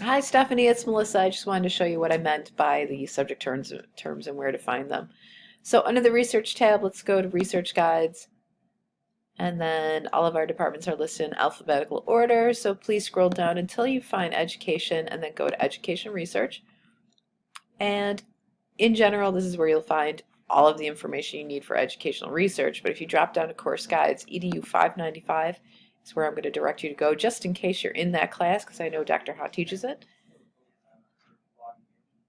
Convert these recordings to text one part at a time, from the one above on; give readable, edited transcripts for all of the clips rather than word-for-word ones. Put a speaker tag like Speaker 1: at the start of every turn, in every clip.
Speaker 1: Hi, Stephanie, it's Melissa. I just wanted to show you what I meant by the subject terms and where to find them. So under the research tab, let's go to research guides. And then all of our departments are listed in alphabetical order. So please scroll down until you find education and then go to education research. And in general, this is where you'll find all of the information you need for educational research. But if you drop down to course guides, EDU 595 is where I'm going to direct you to go, just in case you're in that class, because I know Dr. Ha teaches it.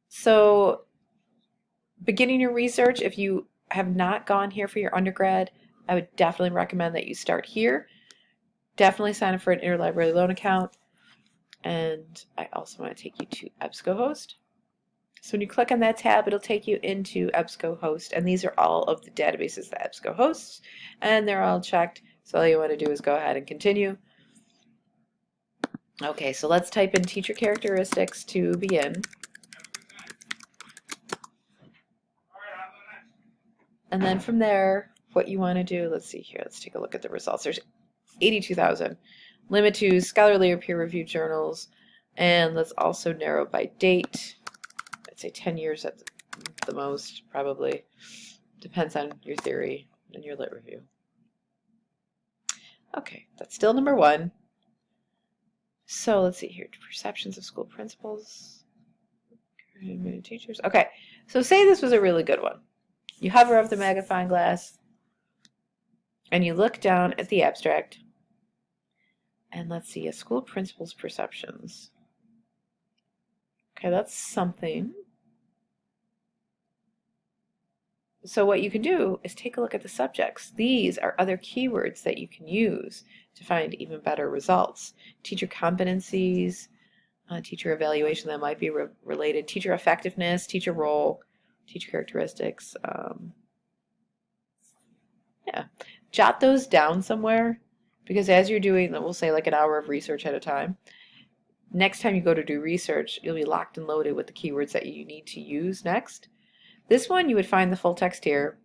Speaker 1: So beginning your research, if you have not gone here for your undergrad, I would definitely recommend that you start here. Definitely sign up for an interlibrary loan account. And I also want to take you to EBSCOhost. So when you click on that tab, it'll take you into EBSCOhost. And these are all of the databases that EBSCO hosts. And they're all checked. So all you want to do is go ahead and continue. Okay, so let's type in teacher characteristics to begin. And then from there, what you want to do, let's see here, let's take a look at the results. There's 82,000. Limit to scholarly or peer-reviewed journals. And let's also narrow by date. I'd say 10 years at the most, probably. Depends on your theory and your lit review. Okay, that's still number one. So let's see here, perceptions of school principals. Teachers. Okay, so say this was a really good one. You hover over the magnifying glass and you look down at the abstract, and let's see, a school principal's perceptions. Okay, that's something. So what you can do is take a look at the subjects. These are other keywords that you can use to find even better results. Teacher competencies, teacher evaluation that might be related, teacher effectiveness, teacher role, teacher characteristics. Yeah, jot those down somewhere, because as you're doing, we'll say like an hour of research at a time, next time you go to do research, you'll be locked and loaded with the keywords that you need to use next. This one, you would find the full text here,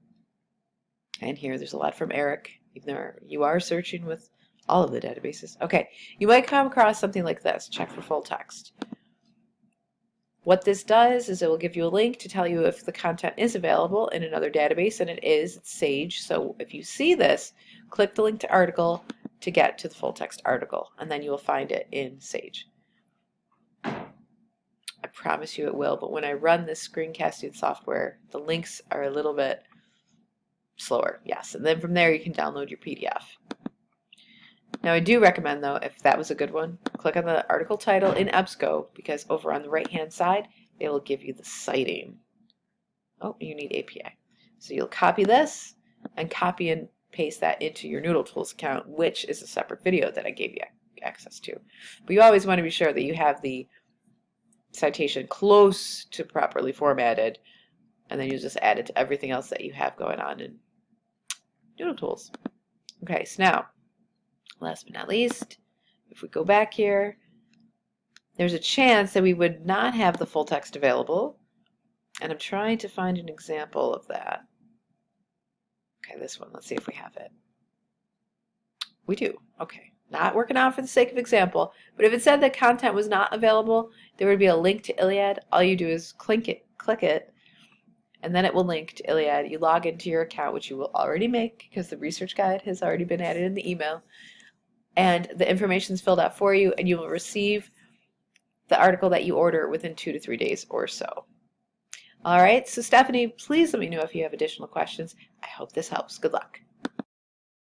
Speaker 1: and here there's a lot from Eric, even though you are searching with all of the databases. Okay, you might come across something like this, check for full text. What this does is it will give you a link to tell you if the content is available in another database, and it is. It's Sage. So if you see this, click the link to article to get to the full text article, and then you will find it in Sage. I promise you it will, but when I run this screencasting software, the links are a little bit slower. Yes, and then from there you can download your PDF. Now I do recommend, though, if that was a good one, click on the article title in EBSCO, because over on the right-hand side, they will give you the citing. Oh, you need APA. So you'll copy this and copy and paste that into your Noodle Tools account, which is a separate video that I gave you access to. But you always want to be sure that you have the citation close to properly formatted, and then you just add it to everything else that you have going on in Noodle Tools. Okay, so now, last but not least, if we go back here, there's a chance that we would not have the full text available, and I'm trying to find an example of that. Okay, this one, let's see if we have it. We do. Okay, not working out for the sake of example, but if it said that content was not available, there would be a link to ILLiad. All you do is click it, and then it will link to ILLiad. You log into your account, which you will already make because the research guide has already been added in the email, and the information is filled out for you, and you will receive the article that you order within 2 to 3 days or so. All right, so Stephanie, please let me know if you have additional questions. I hope this helps. Good luck.